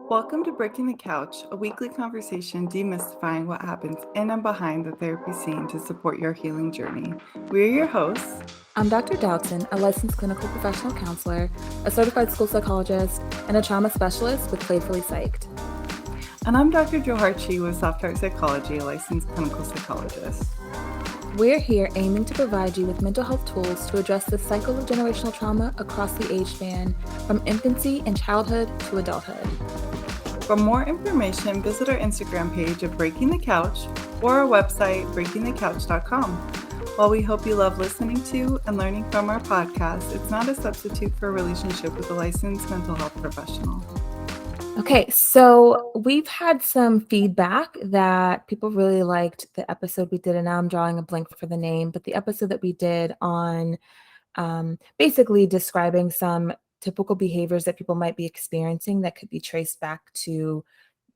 Welcome to Breaking the Couch, a weekly conversation demystifying what happens in and behind the therapy scene to support your healing journey. We're your hosts. I'm Dr. Dowdson, a licensed clinical professional counselor, a certified school psychologist, and a trauma specialist with Playfully Psyched. And I'm Dr. Jo Harchi with Soft Art Psychology, a licensed clinical psychologist. We're here aiming to provide you with mental health tools to address the cycle of generational trauma across the age span, from infancy and childhood to adulthood. For more information, visit our Instagram page at Breaking the Couch or our website, breakingthecouch.com. While we hope you love listening to and learning from our podcast, it's not a substitute for a relationship with a licensed mental health professional. Okay, so we've had some feedback that people really liked the episode we did, and now I'm drawing a blank for the name, but the episode that we did on basically describing some typical behaviors that people might be experiencing that could be traced back to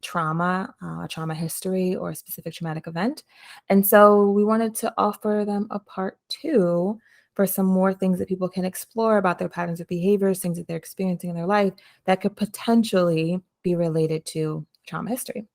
trauma, trauma history, or a specific traumatic event. And so we wanted to offer them a part 2 for some more things that people can explore about their patterns of behaviors, things that they're experiencing in their life that could potentially be related to trauma history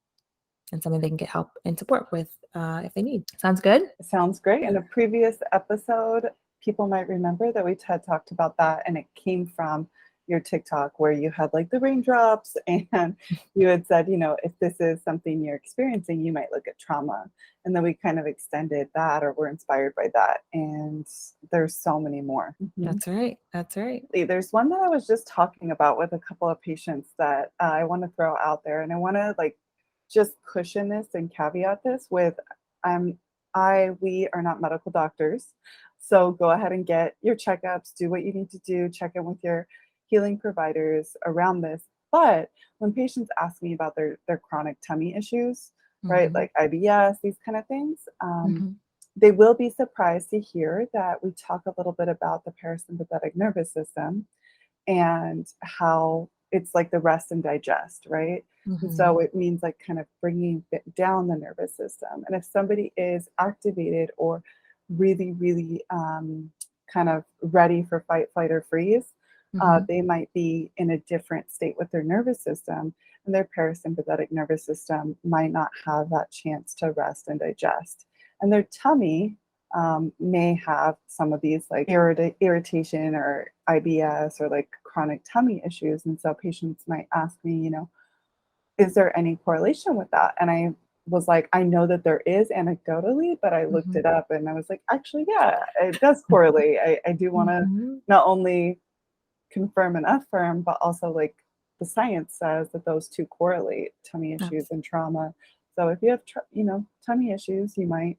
and something they can get help and support with if they need. Sounds good? Sounds great. In a previous episode, people might remember that we had talked about that, and it came from your TikTok where you had like the raindrops, and you had said, if this is something you're experiencing, you might look at trauma. And then we kind of extended that, or were inspired by that. And there's so many more. That's right. That's right. There's one that I was just talking about with a couple of patients that I want to throw out there, and I want to just cushion this and caveat this with we are not medical doctors. So go ahead and get your checkups, do what you need to do, check in with your healing providers around this. But when patients ask me about their chronic tummy issues, right, like IBS, these kind of things, they will be surprised to hear that we talk a little bit about the parasympathetic nervous system and how it's like the rest and digest, right? And so it means like kind of bringing down the nervous system. And if somebody is activated or really, really kind of ready for fight, flight, or freeze, they might be in a different state with their nervous system, and their parasympathetic nervous system might not have that chance to rest and digest. And their tummy may have some of these like irritation or IBS or like chronic tummy issues. And so patients might ask me, is there any correlation with that? And I was like, I know that there is anecdotally, but I looked it up and I was like, actually, yeah, it does correlate. I do want to not only confirm and affirm, but also like the science says that those two correlate, tummy issues and trauma. So if you have, tummy issues, you might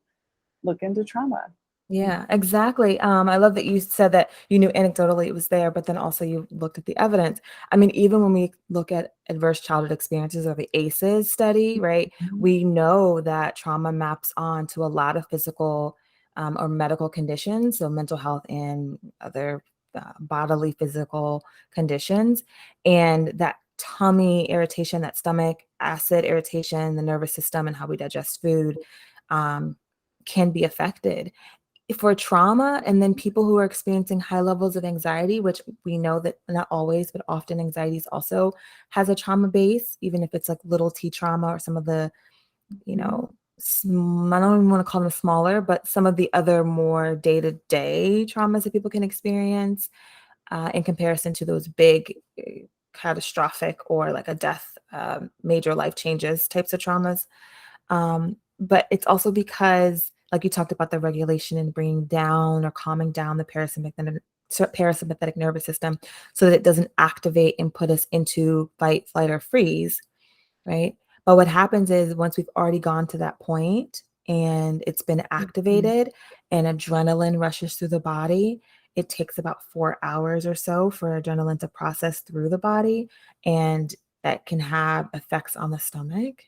look into trauma. Yeah, exactly. I love that you said that you knew anecdotally it was there, but then also you looked at the evidence. I mean, even when we look at adverse childhood experiences or the ACEs study, right, we know that trauma maps on to a lot of physical or medical conditions, so mental health and other bodily physical conditions. And that tummy irritation, that stomach acid irritation, the nervous system and how we digest food can be affected for trauma. And then people who are experiencing high levels of anxiety, which we know that not always, but often anxiety also has a trauma base, even if it's like little t trauma or some of the, I don't even want to call them smaller, but some of the other more day-to-day traumas that people can experience in comparison to those big catastrophic or like a death, major life changes types of traumas. But it's also because, like you talked about, the regulation and bringing down or calming down the parasympathetic nervous system so that it doesn't activate and put us into fight, flight, or freeze, right? But what happens is once we've already gone to that point and it's been activated and adrenaline rushes through the body, it takes about 4 hours or so for adrenaline to process through the body, and that can have effects on the stomach,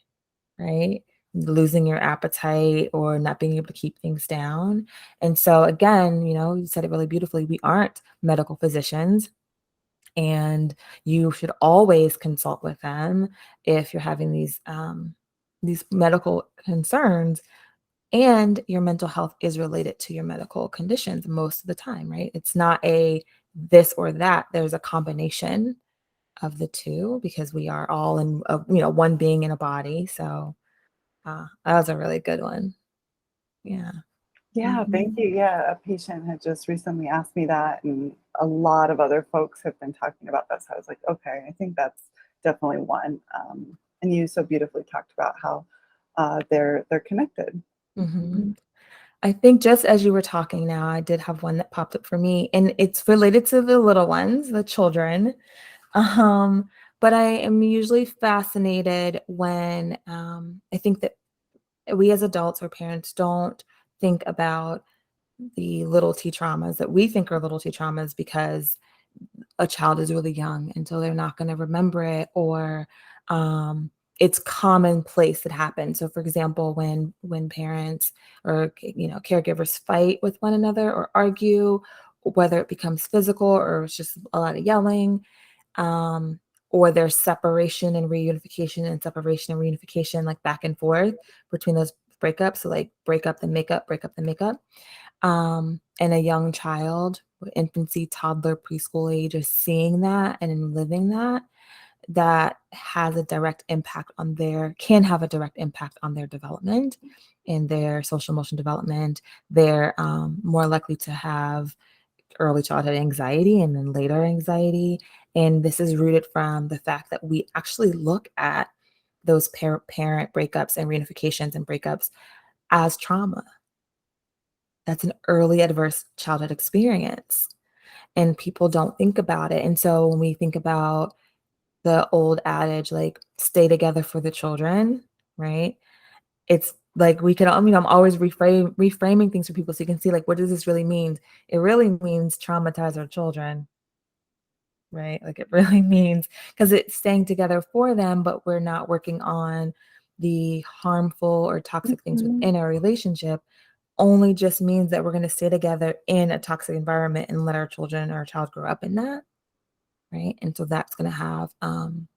right? Losing your appetite or not being able to keep things down. And so again, you said it really beautifully. We aren't medical physicians, and you should always consult with them if you're having these medical concerns, and your mental health is related to your medical conditions most of the time, right? It's not a this or that. There's a combination of the two, because we are all in one being in a body. So that was a really good one. Yeah. Yeah, thank Mhm. you. Yeah, a patient had just recently asked me that, and a lot of other folks have been talking about that. So I was like, okay, I think that's definitely one. And you so beautifully talked about how they're connected. Mhm. I think just as you were talking now, I did have one that popped up for me, and it's related to the little ones, the children. Um, but I am usually fascinated when I think that we as adults or parents don't think about the little t traumas that we think are little t traumas, because a child is really young, and so they're not going to remember it, or um, it's commonplace that happens. So, for example, when parents or caregivers fight with one another or argue, whether it becomes physical or it's just a lot of yelling, um, or there's separation and reunification and separation and reunification, like back and forth between those breakups. So like break up then make up, break up then make up. And a young child, infancy, toddler, preschool age, is seeing that and in living that, that has a direct impact on can have a direct impact on their development and their social emotional development. They're more likely to have early childhood anxiety and then later anxiety. And this is rooted from the fact that we actually look at those parent breakups and reunifications and breakups as trauma. That's an early adverse childhood experience, and people don't think about it. And so when we think about the old adage, like stay together for the children, right? It's like we can, I'm always reframing things for people so you can see, like, what does this really mean? It really means traumatize our children, right? Like it really means, because it's staying together for them, but we're not working on the harmful or toxic things Mhm. within our relationship, only just means that we're going to stay together in a toxic environment and let our children or our child grow up in that, right? And so that's going to have an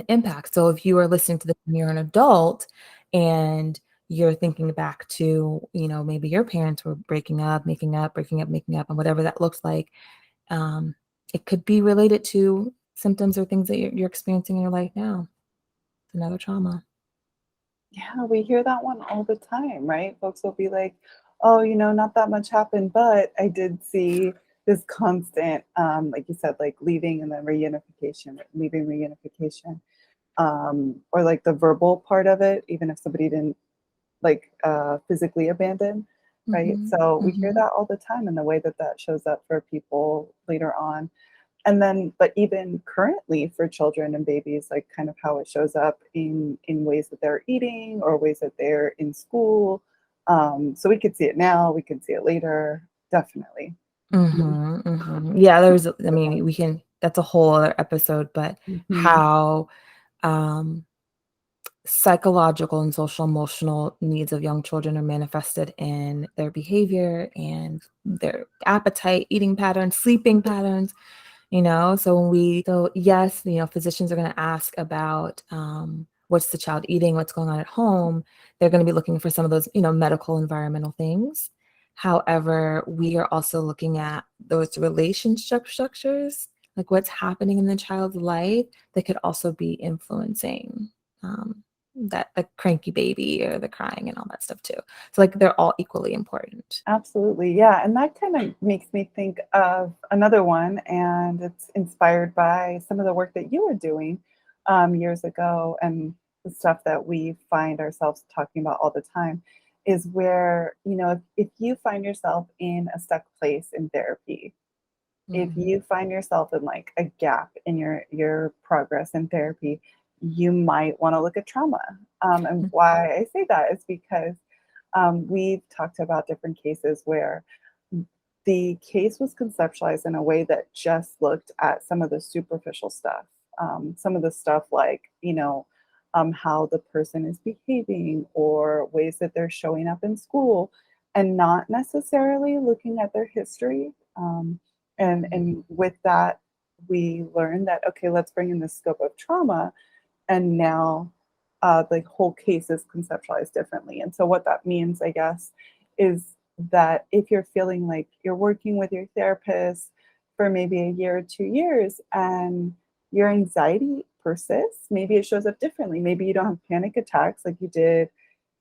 impact. So if you are listening to this and you're an adult and you're thinking back to, maybe your parents were breaking up, making up, breaking up, making up, and whatever that looks like, um, it could be related to symptoms or things that you're experiencing in your life now. It's another trauma. Yeah, we hear that one all the time, right? Folks will be like, "Oh, not that much happened, but I did see this constant, like you said, like leaving and then reunification, leaving reunification, or like the verbal part of it, even if somebody didn't like physically abandon, right? Hmm. So we hear Hmm. that all the time, and the way that that shows up for people later on. And then, but even currently for children and babies, like kind of how it shows up in ways that they're eating or ways that they're in school. So we could see it now, we can see it later, definitely. Mhm. Hmm. Hmm. Yeah, I Good mean, one. that's a whole other episode, but Mhm. how um, psychological and social emotional needs of young children are manifested in their behavior and their appetite, eating patterns, sleeping patterns. So yes, physicians are going to ask about what's the child eating, what's going on at home. They're going to be looking for some of those, medical environmental things. However, we are also looking at those relationship structures, like what's happening in the child's life that could also be influencing um, that the cranky baby or the crying and all that stuff too. So like they're all equally important. Absolutely. Yeah. And that kind of makes me think of another one, and it's inspired by some of the work that you were doing years ago, and the stuff that we find ourselves talking about all the time is where, if you find yourself in a stuck place in therapy, if Mhm. you find yourself in like a gap in your progress in therapy, you might want to look at trauma. And why I say that is because we've talked about different cases where the case was conceptualized in a way that just looked at some of the superficial stuff, some of the stuff like, how the person is behaving or ways that they're showing up in school, and not necessarily looking at their history. And with that, we learned that, okay, let's bring in the scope of trauma, and now the whole case is conceptualized differently. And so, what that means, I guess, is that if you're feeling like you're working with your therapist for maybe a year or 2 years, and your anxiety persists. Maybe it shows up differently. Maybe you don't have panic attacks like you did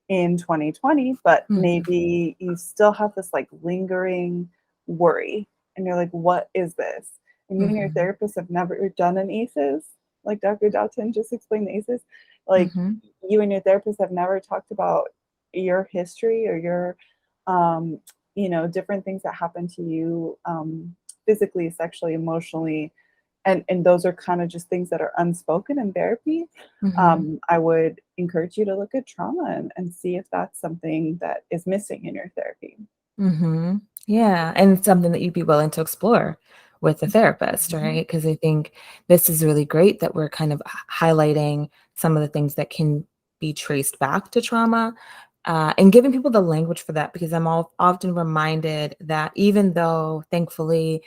in 2020, but Mhm. maybe you still have this like lingering worry and you're like, what is this? And you and your Mhm. therapist have never done an ACEs, like Dr. Dalton just explained the ACEs. Like Mhm. you and your therapist have never talked about your history or your, um, different things that happen to you physically, sexually, emotionally, and those are kind of just things that are unspoken in therapy. Mhm. I would encourage you to look at trauma and see if that's something that is missing in your therapy. Mhm. Yeah, and it's something that you'd be willing to explore with a therapist, Mhm. right? Because I think this is really great that we're kind of highlighting some of the things that can be traced back to trauma, and giving people the language for that. Because I'm often reminded that even though, thankfully,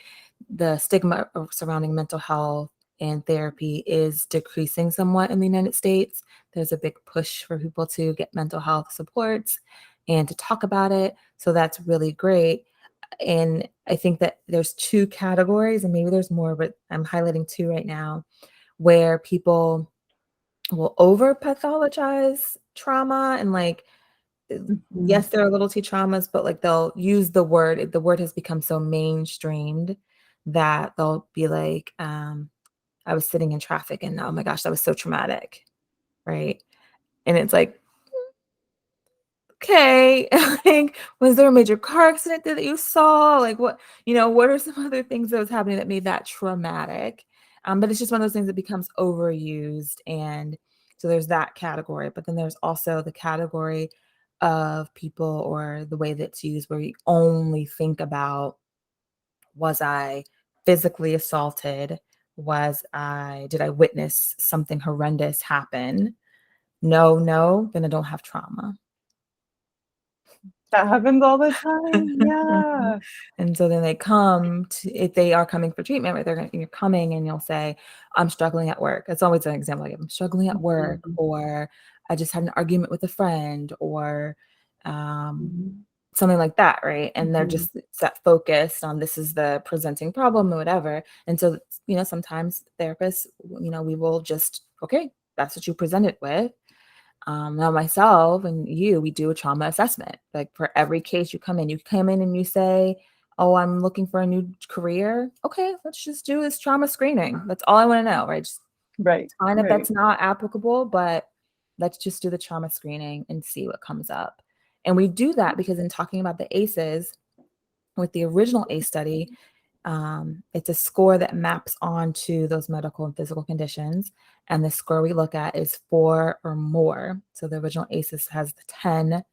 the stigma surrounding mental health and therapy is decreasing somewhat in the United States, there's a big push for people to get mental health supports and to talk about it. So that's really great. And I think that there's two categories, and maybe there's more, but I'm highlighting two right now, where people will over pathologize trauma and like, Mhm. yes, there are little t traumas, but like they'll use the word has become so mainstreamed that they'll be like, I was sitting in traffic and oh my gosh, that was so traumatic. Right. And it's like, okay, like, was there a major car accident that you saw? Like, what are some other things that was happening that made that traumatic? But it's just one of those things that becomes overused, and so there's that category. But then there's also the category of people or the way that's used where you only think about, was I physically assaulted? Did I witness something horrendous happen? No, no, then I don't have trauma. That happens all the time. Yeah. And so then they come to, if they are coming for treatment, right, you're coming and you'll say, I'm struggling at work. It's always an example. Like, I'm struggling at work, Mhm. or I just had an argument with a friend, or um, Mhm. something like that, right? And they're Mhm. just set focused on this is the presenting problem or whatever. And so, sometimes therapists, we will just, okay, that's what you presented with. Now myself and you, we do a trauma assessment. Like for every case you come in and you say, "Oh, I'm looking for a new career." Okay, let's just do this trauma screening. That's all I want to know, right? Just Right. fine if Right. that's not applicable, but let's just do the trauma screening and see what comes up. And we do that because in talking about the ACEs, with the original ACE study, it's a score that maps onto those medical and physical conditions. And the score we look at is 4 or more. So the original ACEs has the 10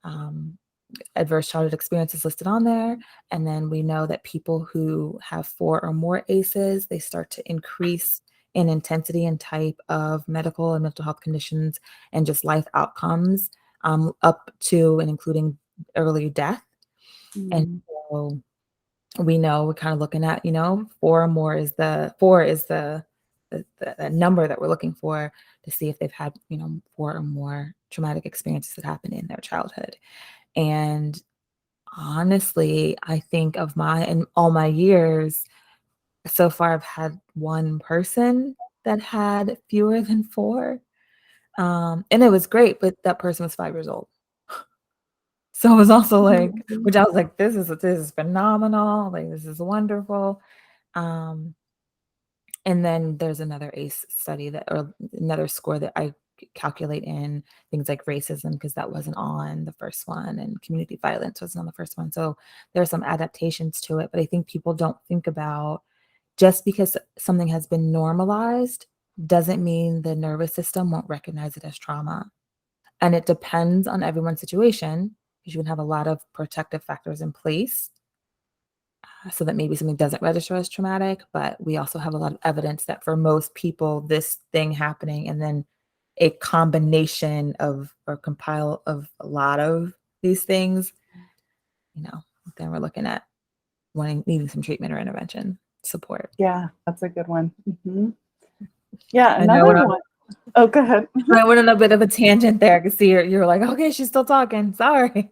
um, adverse childhood experiences listed on there. And then we know that people who have 4 or more ACEs, they start to increase in intensity and type of medical and mental health conditions and just life outcomes, up to and including early death. And Mhm. so we know we're kind of looking at, 4 is the number that we're looking for to see if they've had, 4 or more traumatic experiences that happened in their childhood. And honestly, I think in all my years, so far I've had one person that had fewer than 4. And it was great, but that person was 5 years old. So it was also like, which I was like, this is phenomenal. Like, this is wonderful. Um, and then there's another ACE study or another score that I calculate in things like racism, because that wasn't on the first one, and community violence wasn't on the first one. So there are some adaptations to it, but I think people don't think about, just because something has been normalized doesn't mean the nervous system won't recognize it as trauma. And it depends on everyone's situation, because you can have a lot of protective factors in place, so that maybe something doesn't register as traumatic. But we also have a lot of evidence that for most people, this thing happening and then a combination of or compile of a lot of these things, you know, then we're looking at needing some treatment or intervention support. Yeah, that's a good one. Mhm. Yeah, I know another one. Oh, go ahead. I went on a bit of a tangent there. I could see you're like, okay, she's still talking. Sorry.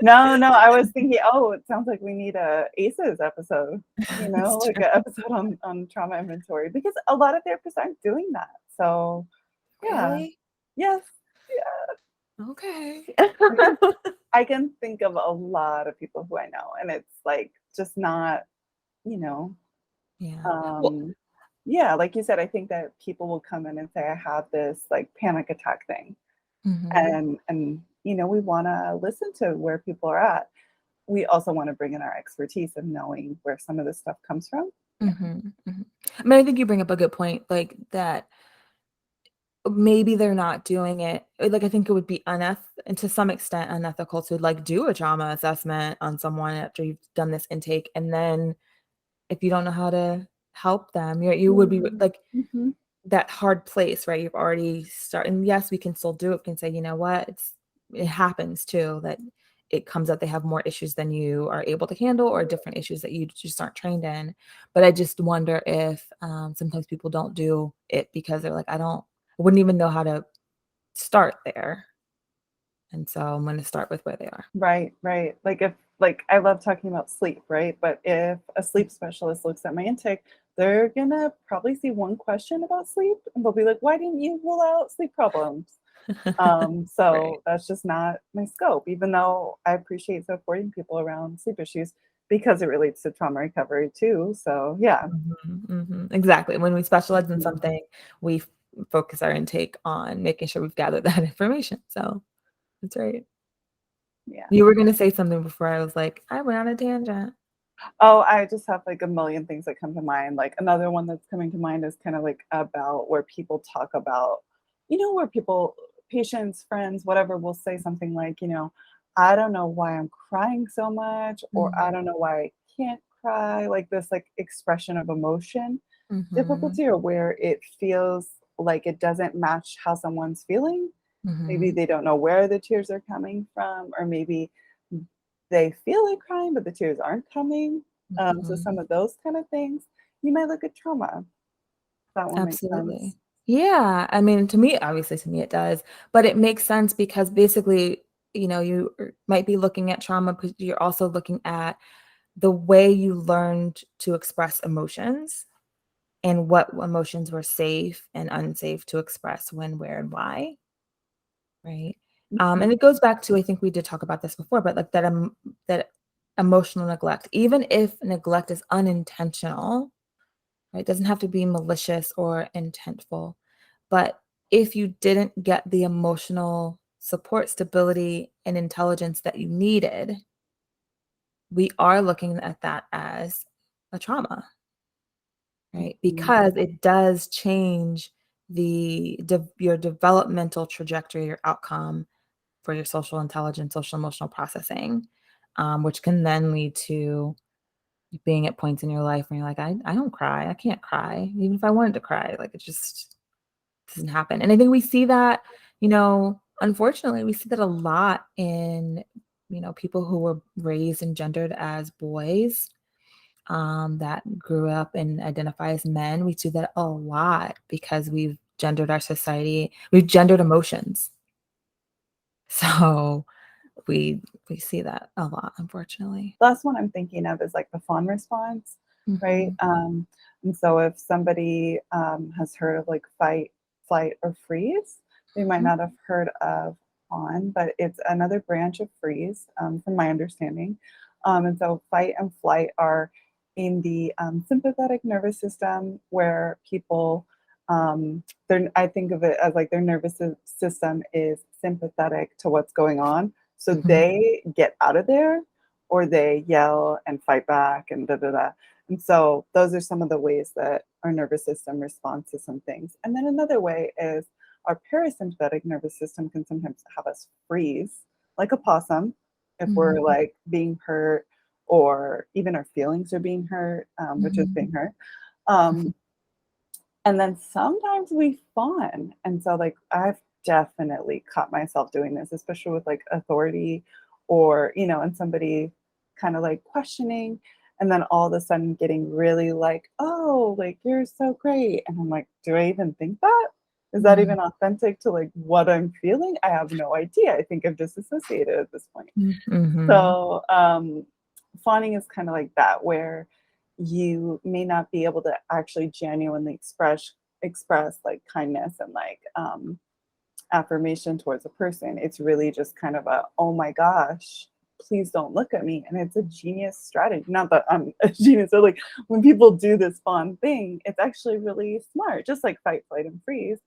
No, I was thinking, oh, it sounds like we need a ACEs episode, It's like true. an episode on trauma inventory because a lot of therapists aren't doing that. So yeah, Really? yes, Okay. yeah. I can think of a lot of people who I know, and it's like just not, you know, Yeah. Well, um, yeah, like you said, I think that people will come in and say, I have this like panic attack thing. mhm, And we want to listen to where people are at. We also want to bring in our expertise of knowing where some of this stuff comes from. Yeah. mhm, mhm. I mean, I think you bring up a good point, like, that maybe they're not doing it like, I think it would be and to some extent unethical to, like, do a trauma assessment on someone after you've done this intake, and then if you don't know how to help them, you would be, Mhm. like, Mhm. that hard place, right? You've already started, and yes, we can still do it. We can say, "You know what? It happens too that it comes out they have more issues than you are able to handle or different issues that you just aren't trained in." But I just wonder if, sometimes people don't do it because they're like, I wouldn't even know how to start there." And so I'm gonna start with where they are. Right, right. Like I love talking about sleep, right? But if a sleep specialist looks at my intake, they're gonna probably see one question about sleep and they'll be like, why didn't you rule out sleep problems? Right. So that's just not my scope, even though I appreciate supporting people around sleep issues because it relates to trauma recovery too. So yeah. Mhm, mhm. Exactly. When we specialize in Mhm. something, we focus our intake on making sure we've gathered that information. So that's right. Yeah. You were gonna say something before I was like, I went on a tangent. Oh, I just have like a million things that come to mind. Like another one that's coming to mind is kind of like about where people talk about, where people, patients, friends, whatever, will say something like, I don't know why I'm crying so much, or I Mhm, don't know why I can't cry, like this like expression of emotion mhm, difficulty, or where it feels like it doesn't match how someone's feeling. Maybe mhm, they don't know where the tears are coming from, or maybe they feel like crying, but the tears aren't coming. So mhm. some of those kind of things, you might look at trauma. That one makes sense. Absolutely. Yeah, I mean, to me it does, but it makes sense because basically, you might be looking at trauma, but you're also looking at the way you learned to express emotions and what emotions were safe and unsafe to express when, where, and why, right? And Mhm. it goes back to, I think we did talk about this before, but like that emotional neglect, even if neglect is unintentional, right? It doesn't have to be malicious or intentful, but if you didn't get the emotional support, stability, and intelligence that you needed, we are looking at that as a trauma, right? Mhm. Because it does change your developmental trajectory, your outcome for your social intelligence, social emotional processing, which can then lead to being at points in your life where you're like, I don't cry, I can't cry, even if I wanted to cry, like it just doesn't happen. And I think we see that, unfortunately, we see that a lot in people who were raised and gendered as boys, that grew up and identify as men. We see that a lot because we've gendered our society, we've gendered emotions. So we see that a lot, unfortunately. Last one I'm thinking of is like the fawn response, right? Mhm, And so if somebody has heard of like fight, flight, or freeze, they might mhm, not have heard of fawn, but it's another branch of freeze, from my understanding. And so fight and flight are in the sympathetic nervous system, where people, I think of it as like their nervous system is sympathetic to what's going on. So mhm, they get out of there, or they yell and fight back and da da da. And so those are some of the ways that our nervous system responds to some things. And then another way is our parasympathetic nervous system can sometimes have us freeze like a possum if we're mhm, like being hurt, or even our feelings are being hurt, which is mhm. being hurt. Um, and then sometimes we fawn. And so like I've definitely caught myself doing this, especially with like authority, or, and somebody kind of like questioning, and then all of a sudden getting really like, oh, like you're so great. And I'm like, do I even think that? Is that Mhm. even authentic to like what I'm feeling? I have no idea. I think I've disassociated at this point. Mhm. So, fawning is kind of like that, where you may not be able to actually genuinely express like kindness and like affirmation towards a person. It's really just kind of a, oh my gosh, please don't look at me. And it's a genius strategy. Not that I'm a genius, but like when people do this fawn thing, it's actually really smart. Just like fight, flight, and freeze,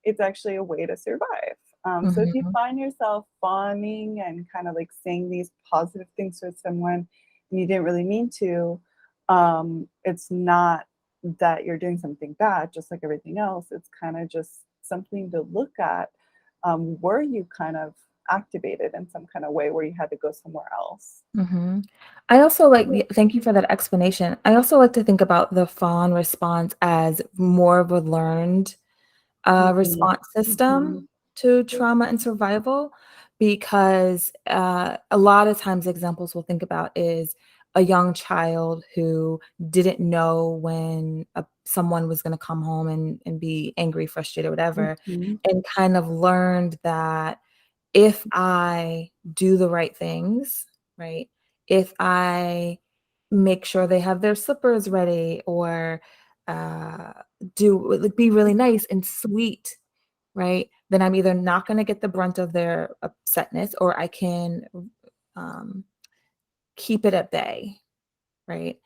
it's actually a way to survive. So if you Mhm. find yourself fawning and kind of like saying these positive things to someone and you didn't really mean to, it's not that you're doing something bad, just like everything else. It's kind of just something to look at. Were you kind of activated in some kind of way where you had to go somewhere else? Mhm. I also thank you for that explanation. I also like to think about the fawn response as more of a learned Mhm, response system mhm, to trauma and survival because a lot of times examples we'll think about is a young child who didn't know when someone was going to come home and be angry, frustrated, whatever, mhm. and kind of learned that if I do the right things, right? If I make sure they have their slippers ready or uh, be really nice and sweet, right? Then I'm either not going to get the brunt of their upsetness or I can um, keep it at bay, right?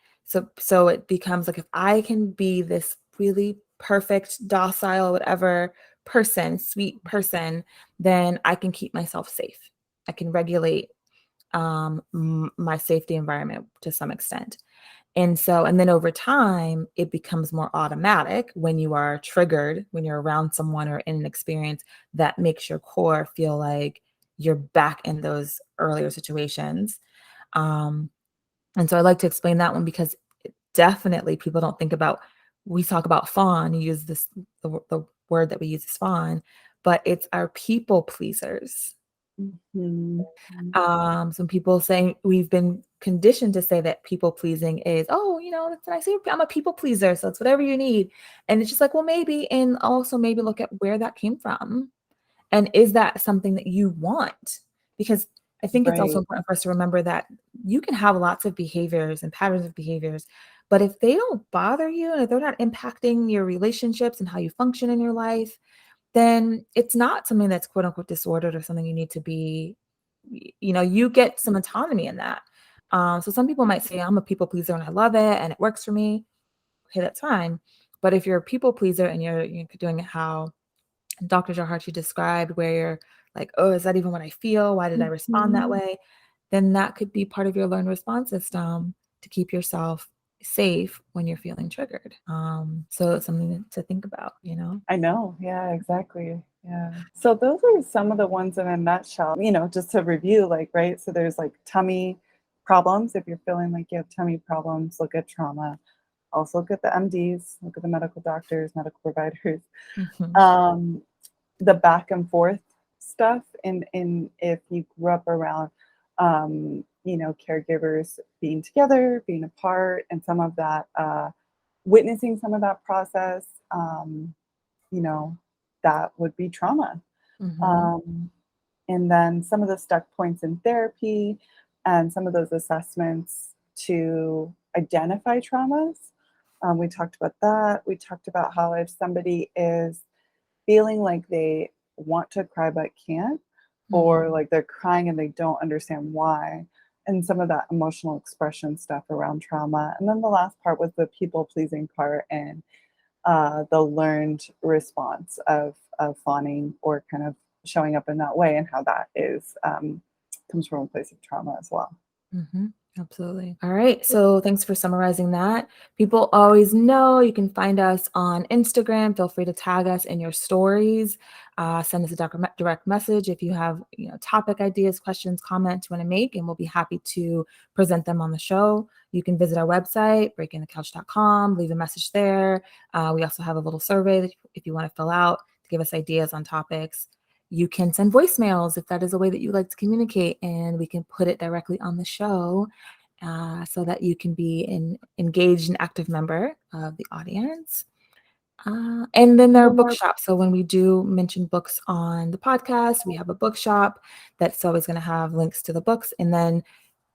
So it becomes like if I can be this really perfect, docile, whatever person, sweet person, then I can keep myself safe. I can regulate my safety environment to some extent. And then over time, it becomes more automatic when you are triggered, when you're around someone or in an experience that makes your core feel like you're back in those earlier situations. Um, and so I like to explain that one because definitely people don't think about we talk about fawn, you use the word that we use is fawn, but it's our people pleasers. Mhm, mhm. Some people saying we've been conditioned to say that people pleasing is, oh, that's nice. I'm a people pleaser, so it's whatever you need. And it's just like, well, maybe, and also maybe look at where that came from. And is that something that you want? Because I think it's also Right, important for us to remember that you can have lots of behaviors and patterns of behaviors, but if they don't bother you and if they're not impacting your relationships and how you function in your life, then it's not something that's quote unquote disordered or something you need to be, you get some autonomy in that. So some people might say, I'm a people pleaser and I love it and it works for me. Okay, that's fine. But if you're a people pleaser and you're doing it how Dr. Jaharchi described, where you're like, oh, is that even what I feel? Why did I respond that mhm. way? Then that could be part of your learned response system to keep yourself safe when you're feeling triggered. So it's something to think about. I know, yeah, exactly, yeah. So those are some of the ones in a nutshell, just to review, like, right? So there's like tummy problems. If you're feeling like you have tummy problems, look at trauma. Also look at the MDs, look at the medical doctors, medical providers. Mhm. Um, the back and forth stuff in if you grew up around caregivers being together, being apart, and some of that witnessing some of that process, you know that would be trauma. Mhm. um, and then some of the stuck points in therapy and some of those assessments to identify traumas. We talked about that. We talked about how if somebody is feeling like they want to cry but can't, or Mhm. like they're crying and they don't understand why, and some of that emotional expression stuff around trauma. And then the last part was the people pleasing part and the learned response of fawning or kind of showing up in that way, and how that is comes from a place of trauma as well. Mhm. Absolutely. All right. So thanks for summarizing that. People always know you can find us on Instagram. Feel free to tag us in your stories. Send us a direct message if you have topic ideas, questions, comments you want to make, and we'll be happy to present them on the show. You can visit our website, breakingthecouch.com, leave a message there. We also have a little survey that if you want to fill out to give us ideas on topics. You can send voicemails if that is a way that you like to communicate, and we can put it directly on the show so that you can be an engaged and active member of the audience. And then there are bookshops. So when we do mention books on the podcast, we have a bookshop that's always going to have links to the books. And then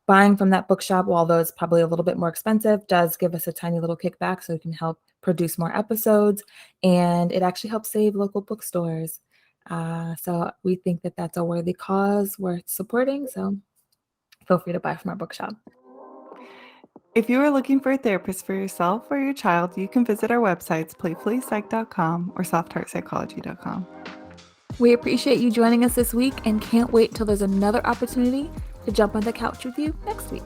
buying from that bookshop, although it's probably a little bit more expensive, does give us a tiny little kickback so we can help produce more episodes. And it actually helps save local bookstores. So we think that that's a worthy cause worth supporting. So feel free to buy from our bookshop. If you are looking for a therapist for yourself or your child, you can visit our websites, playfullypsych.com or softheartpsychology.com. We appreciate you joining us this week and can't wait till there's another opportunity to jump on the couch with you next week.